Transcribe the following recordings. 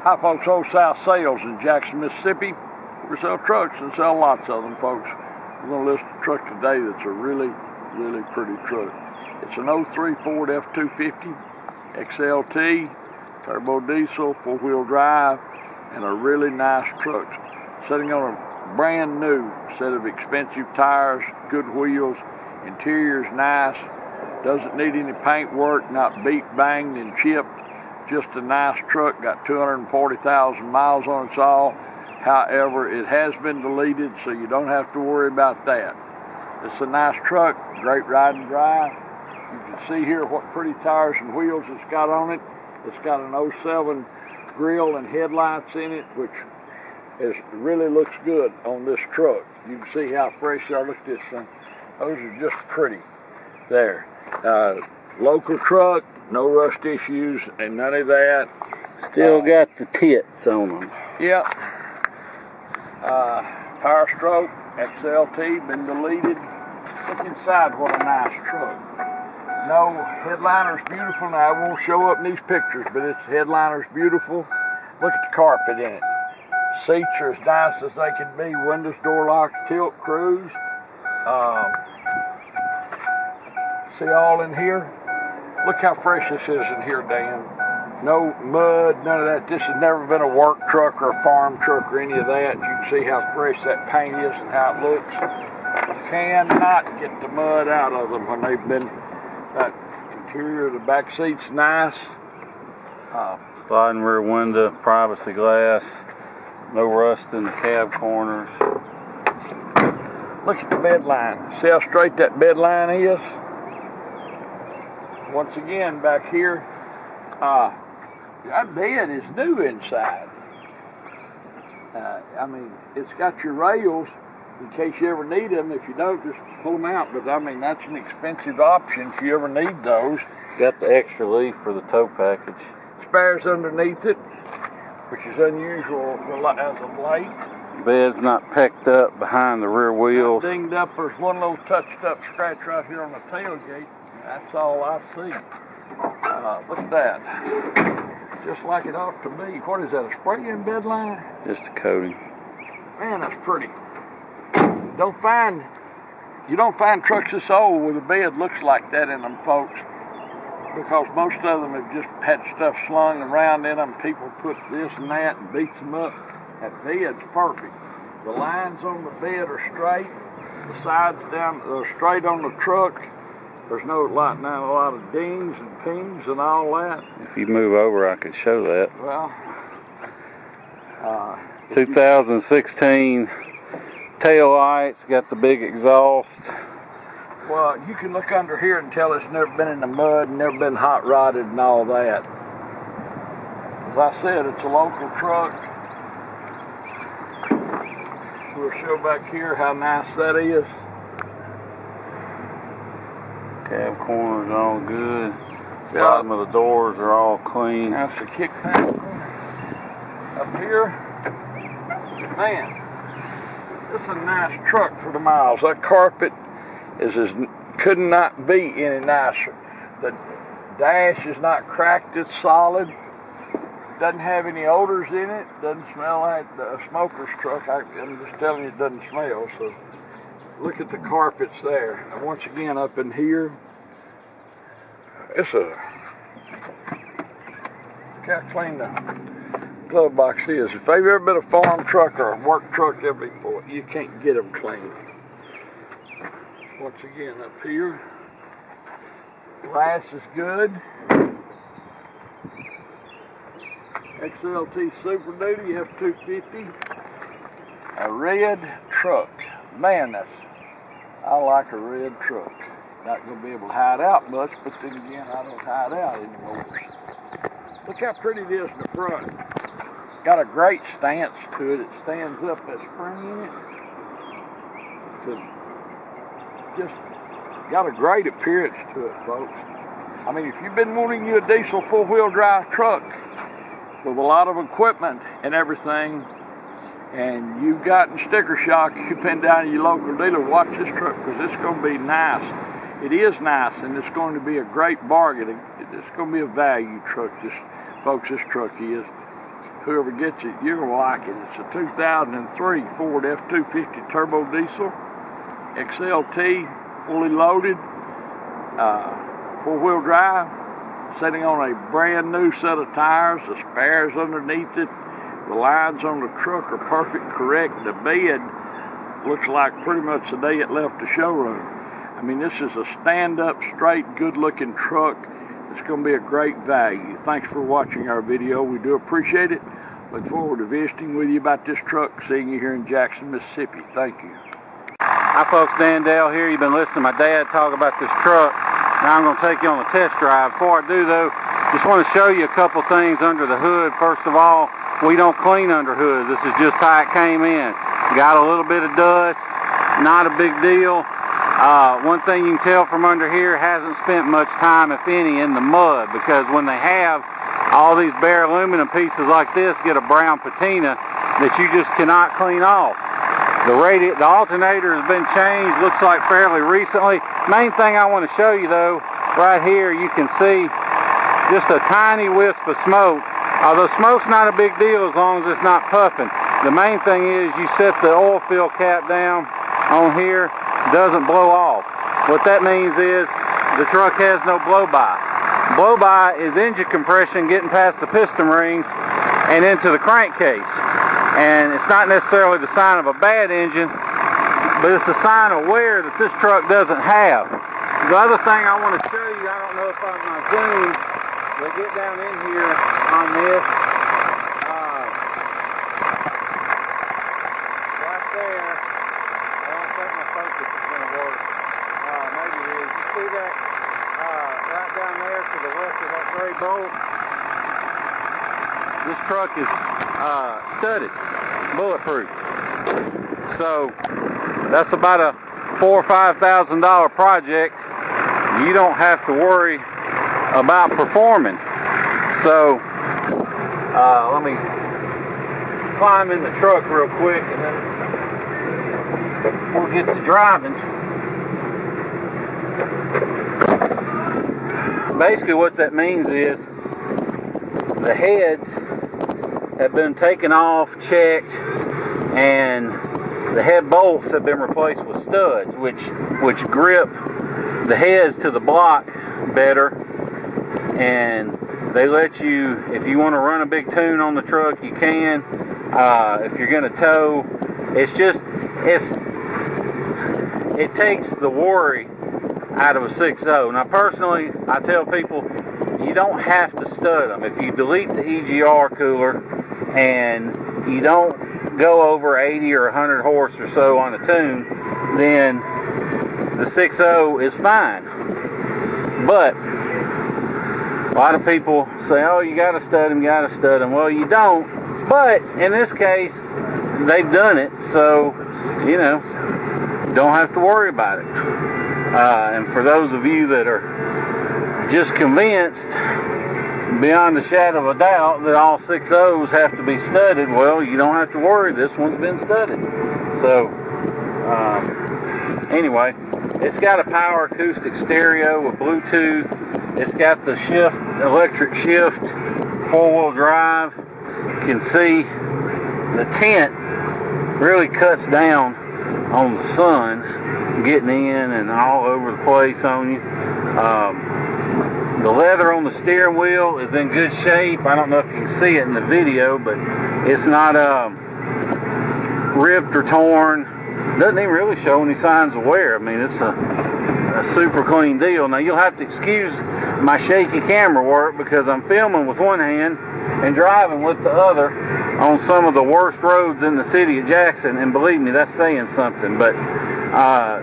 Hi folks, Old South Sales in Jackson, Mississippi. We sell trucks and sell lots of them, folks. We're going to list a truck today that's a really pretty truck. It's an 03 Ford F-250 XLT, turbo diesel, four-wheel drive, and a really nice truck. Sitting on a brand new set of expensive tires, good wheels, interior's nice, doesn't need any paint work, not beat, banged, and chipped. Just a nice truck, got 240,000 miles on its all. However, it has been deleted, so you don't have to worry about that. It's a nice truck, great ride and drive. You can see here what pretty tires and wheels it's got on it. It's got an 07 grille and headlights in it, which really looks good on this truck. You can see how fresh they are. Look at this thing. Those are just pretty. There. Local truck, no rust issues and none of that. Still got the tits on them. Yep. Power stroke, XLT, been deleted. Look inside, what a nice truck. No, headliner's beautiful. Now, I won't show up in these pictures, but its headliner's beautiful. Look at the carpet in it. Seats are as nice as they can be. Windows, door locks, tilt, cruise. See all in here? Look how fresh this is in here, Dan. No mud, none of that. This has never been a work truck or a farm truck or any of that. You can see how fresh that paint is and how it looks. You cannot get the mud out of them when they've been, that interior, the back seat's nice. Sliding rear window, privacy glass, no rust in the cab corners. Look at the bed line. See how straight that bed line is? Once again, back here, that bed is new inside. I mean, it's got your rails in case you ever need them. If you don't, just pull them out. But I mean, that's an expensive option if you ever need those. Got the extra leaf for the tow package. Spares underneath it, which is unusual as of late. Bed's not pecked up behind the rear wheels. Not dinged up. There's one little touched up scratch right here on the tailgate. That's all I see. Look at that. Just like it ought to be. What is that, a spray-in bed line? Just a coating. Man, that's pretty. You don't find trucks this old with a bed looks like that in them, folks. Because most of them have just had stuff slung around in them. People put this and that and beats them up. That bed's perfect. The lines on the bed are straight. The sides down straight on the truck. There's not a lot of dings and pings and all that. If you move over, I could show that. Well, 2016 tail lights, got the big exhaust. Well, you can look under here and tell it's never been in the mud, never been hot rodded and all that. As I said, it's a local truck. We'll show back here how nice that is. Cab corners all good. The bottom of the doors are all clean. That's the kick panel. Up here, man, this is a nice truck for the miles. That carpet could not be any nicer. The dash is not cracked, it's solid. Doesn't have any odors in it. Doesn't smell like a smoker's truck. I'm just telling you, it doesn't smell. So look at the carpets there. And once again, up in here, look how clean the glove box is. If they've ever been a farm truck or a work truck, you can't get them clean. Once again, up here, glass is good. XLT Super Duty F-250, a red truck. Man, I like a red truck. Not going to be able to hide out much, but then again, I don't hide out anymore. Look how pretty it is in the front. Got a great stance to it. It stands up, that spring in it. Just got a great appearance to it, folks. I mean, if you've been wanting you a diesel four-wheel drive truck with a lot of equipment and everything, and you've gotten sticker shock, you've been down to your local dealer, watch this truck because it's going to be nice. It is nice, and it's going to be a great bargain. It's going to be a value truck, folks, this truck is. Whoever gets it, you're gonna like it. It's a 2003 Ford F-250 turbo diesel, XLT, fully loaded, 4-wheel drive, sitting on a brand new set of tires. The spares underneath it, the lines on the truck are perfect, correct. The bed looks like pretty much the day it left the showroom. I mean, this is a stand-up, straight, good-looking truck. It's going to be a great value. Thanks for watching our video. We do appreciate it. Look forward to visiting with you about this truck, seeing you here in Jackson, Mississippi. Thank you. Hi folks, Dan Dale here. You've been listening to my dad talk about this truck. Now I'm going to take you on a test drive. Before I do though, just want to show you a couple things under the hood. First of all, we don't clean under hoods. This is just how it came in. Got a little bit of dust, not a big deal. One thing you can tell from under here, hasn't spent much time, if any, in the mud, because when they have, all these bare aluminum pieces like this get a brown patina that you just cannot clean off. The alternator has been changed, looks like fairly recently. Main thing I want to show you though, right here you can see just a tiny wisp of smoke. Although smoke's not a big deal as long as it's not puffing. The main thing is you set the oil fill cap down on here, doesn't blow off. What that means is the truck has no blow-by. Blow-by is engine compression getting past the piston rings and into the crankcase. And it's not necessarily the sign of a bad engine, but it's a sign of wear that this truck doesn't have. The other thing I want to show you, I don't know if I'm going to zoom, but get down in here on this. Right there, I don't think my focus is going to work. Maybe it is. You see that right down there to the left of that gray bolt? This truck is studded, bulletproof. So that's about a $4,000 or $5,000 project. You don't have to worry about performing. So let me climb in the truck real quick and then we'll get to driving. Basically what that means is the heads have been taken off, checked, and the head bolts have been replaced with studs, which grip the heads to the block better, and they let you, if you want to run a big tune on the truck, you can. If you're going to tow, it takes the worry out of a 6.0. Now personally, I tell people you don't have to stud them. If you delete the EGR cooler and you don't go over 80 or 100 horse or so on a tune, then the 6.0 is fine. But a lot of people say, oh, you gotta stud them, Well, you don't, but in this case they've done it, so you know, don't have to worry about it. And for those of you that are just convinced beyond a shadow of a doubt that all 6.0s have to be studded, well, you don't have to worry, this one's been studded. So anyway, it's got a power acoustic stereo with Bluetooth. It's got the electric shift, 4-wheel drive. You can see the tint really cuts down on the sun getting in and all over the place on you. The leather on the steering wheel is in good shape. I don't know if you can see it in the video, but it's not ripped or torn. Doesn't even really show any signs of wear. I mean, it's a super clean deal. Now you'll have to excuse my shaky camera work because I'm filming with one hand and driving with the other on some of the worst roads in the city of Jackson, and believe me, that's saying something. But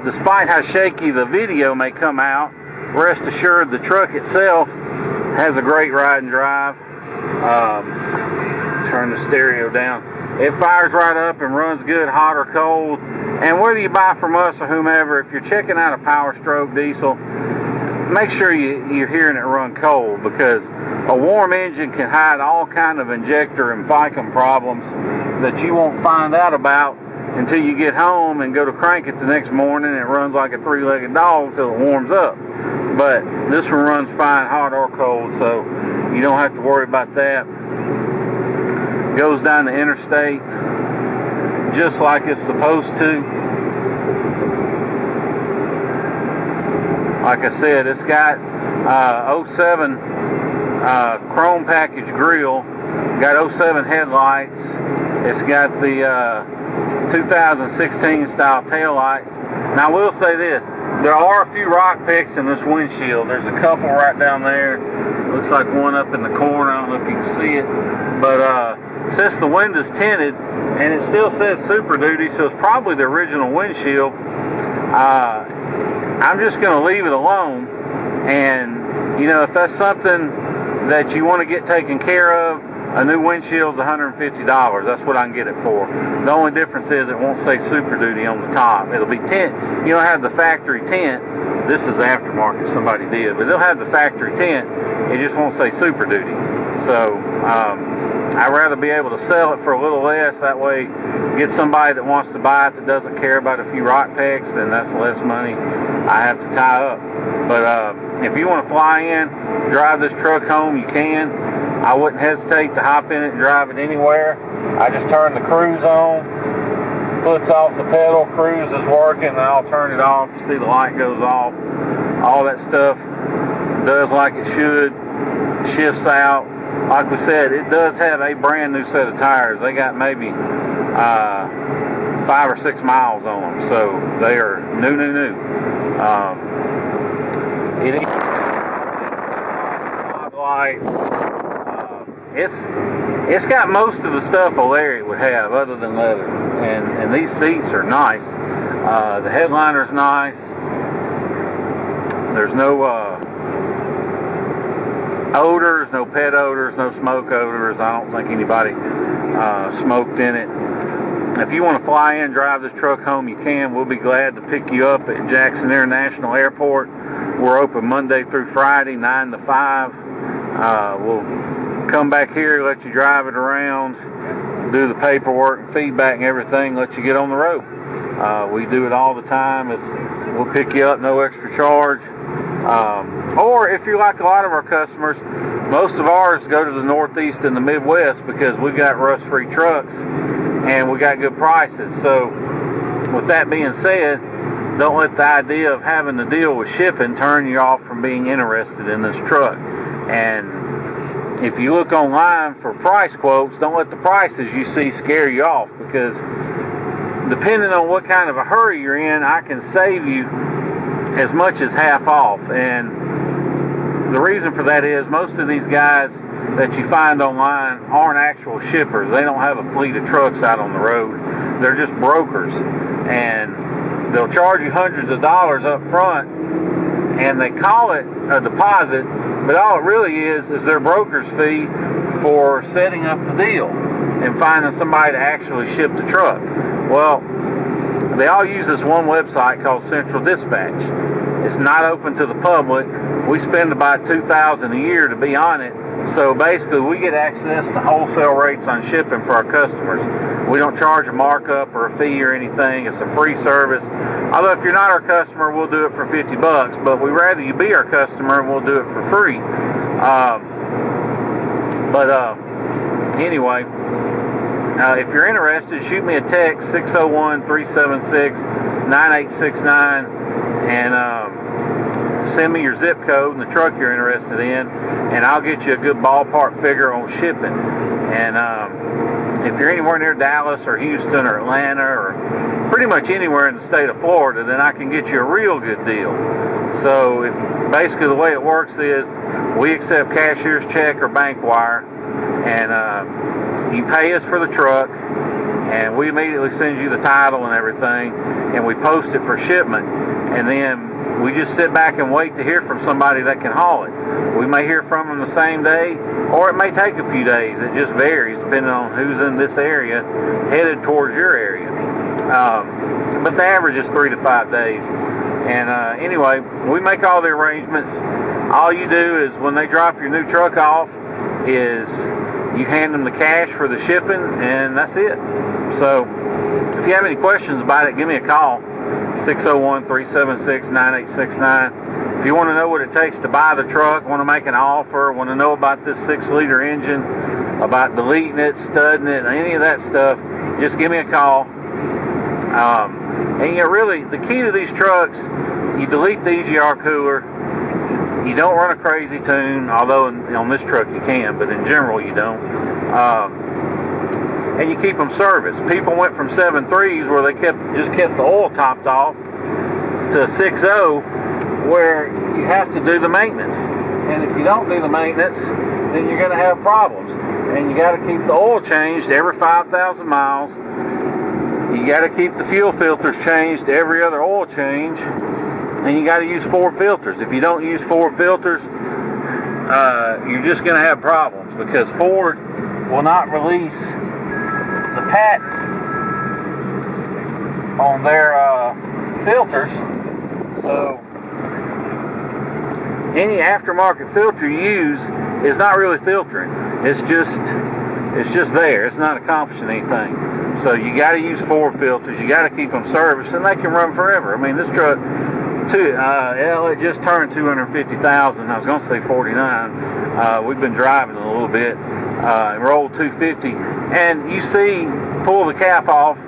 despite how shaky the video may come out, rest assured the truck itself has a great ride and drive. Turn the stereo down. It fires right up and runs good, hot or cold. And whether you buy from us or whomever, if you're checking out a Power Stroke diesel, make sure you're hearing it run cold, because a warm engine can hide all kind of injector and vicum problems that you won't find out about until you get home and go to crank it the next morning and it runs like a three-legged dog till it warms up. But this one runs fine, hot or cold, so you don't have to worry about that. goes down the interstate just like it's supposed to. Like I said, it's got 07 chrome package grille, got 07 headlights, it's got the 2016 style taillights. Now I will say this, there are a few rock picks in this windshield. There's a couple right down there. Looks like one up in the corner. I don't know if you can see it. But since the window's tinted and it still says Super Duty, so it's probably the original windshield, I'm just going to leave it alone. And, you know, if that's something that you want to get taken care of, a new windshield's $150. That's what I can get it for. The only difference is it won't say Super Duty on the top. It'll be tint. You don't have the factory tint. This is aftermarket, somebody did, but they'll have the factory tint. It just won't say Super Duty. So I'd rather be able to sell it for a little less. That way, get somebody that wants to buy it that doesn't care about a few rock pecks, then that's less money I have to tie up. But if you want to fly in, drive this truck home, you can. I wouldn't hesitate to hop in it and drive it anywhere. I just turn the cruise on, foot's off the pedal, cruise is working, and I'll turn it off. You see the light goes off. All that stuff does like it should, shifts out. Like we said, it does have a brand new set of tires. They got maybe 5 or 6 miles on them, so they are new. It is fog lights. It's got most of the stuff a Lariat would have other than leather, and these seats are nice. The headliner's nice. There's no odors, no pet odors, no smoke odors. I don't think anybody smoked in it. If you want to fly in, drive this truck home, you can. We'll be glad to pick you up at Jackson International Airport. We're open Monday through Friday, 9 to 5. We'll come back here, let you drive it around, do the paperwork and feedback and everything, let you get on the road. We do it all the time. We'll pick you up, no extra charge. Or if you're like a lot of our customers, most of ours go to the Northeast and the Midwest because we've got rust-free trucks and we got good prices. So with that being said, don't let the idea of having to deal with shipping turn you off from being interested in this truck. And if you look online for price quotes, don't let the prices you see scare you off, because depending on what kind of a hurry you're in, I can save you as much as half off. And the reason for that is most of these guys that you find online aren't actual shippers. They don't have a fleet of trucks out on the road. They're just brokers, and they'll charge you hundreds of dollars up front, and they call it a deposit, but all it really is their broker's fee for setting up the deal and finding somebody to actually ship the truck. Well, they all use this one website called Central Dispatch. It's not open to the public. We spend about $2,000 a year to be on it. So basically, we get access to wholesale rates on shipping for our customers. We don't charge a markup or a fee or anything. It's a free service. Although if you're not our customer, we'll do it for $50, but we'd rather you be our customer and we'll do it for free. Anyway, if you're interested, shoot me a text, 601-376-9869, and send me your zip code and the truck you're interested in, and I'll get you a good ballpark figure on shipping. And if you're anywhere near Dallas or Houston or Atlanta or pretty much anywhere in the state of Florida, then I can get you a real good deal. So basically the way it works is we accept cashier's check or bank wire, and you pay us for the truck, and we immediately send you the title and everything, and we post it for shipment, and then we just sit back and wait to hear from somebody that can haul it. We may hear from them the same day, or it may take a few days. It just varies depending on who's in this area headed towards your area. But the average is 3 to 5 days. And anyway, we make all the arrangements. All you do is when they drop your new truck off is you hand them the cash for the shipping, and that's it. So if you have any questions about it, give me a call, 601-376-9869. If you want to know what it takes to buy the truck, want to make an offer, want to know about this 6-liter engine, about deleting it, studding it, any of that stuff, just give me a call. And really, the key to these trucks, you delete the EGR cooler. You don't run a crazy tune, although on this truck you can, but in general you don't. And you keep them serviced. People went from 7.3s where they just kept the oil topped off to a 6.0 where you have to do the maintenance. And if you don't do the maintenance, then you're going to have problems. And you got to keep the oil changed every 5,000 miles. You got to keep the fuel filters changed every other oil change. And you got to use 4 filters. If you don't use 4 filters, you're just going to have problems, because Ford will not release the patent on their filters. So any aftermarket filter you use is not really filtering. It's just there. It's not accomplishing anything. So you got to use 4 filters. You got to keep them serviced, and they can run forever. I mean, this truck, it just turned 250,000. I was going to say 49. We've been driving a little bit. Rolled 250, and you see, pull the cap off,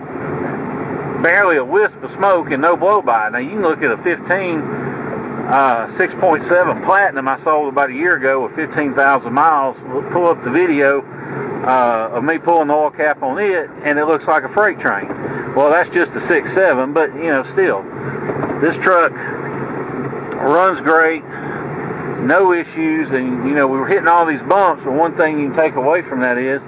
barely a wisp of smoke and no blow by. Now you can look at a 6.7 Platinum I sold about a year ago with 15,000 miles. Pull up the video of me pulling the oil cap on it, and it looks like a freight train. Well, that's just a 6.7, but still, this truck runs great, no issues. And we were hitting all these bumps, but one thing you can take away from that is,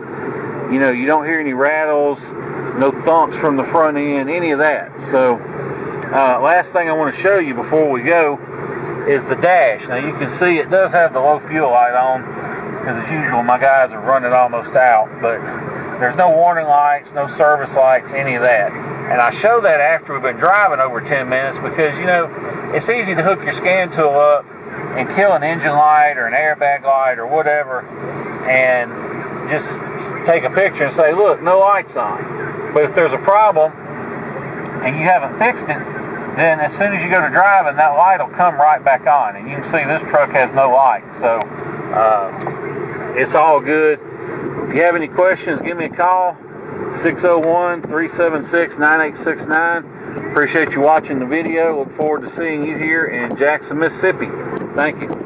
you don't hear any rattles, no thumps from the front end, any of that. So last thing I want to show you before we go is the dash. Now you can see it does have the low fuel light on, because as usual my guys are running almost out, but there's no warning lights, no service lights, any of that. And I show that after we've been driving over 10 minutes, because it's easy to hook your scan tool up and kill an engine light or an airbag light or whatever, and just take a picture and say, look, no lights on. But if there's a problem and you haven't fixed it, then as soon as you go to driving, that light will come right back on. And you can see this truck has no lights, so it's all good. If you have any questions, give me a call, 601-376-9869. Appreciate you watching the video. Look forward to seeing you here in Jackson, Mississippi. Thank you.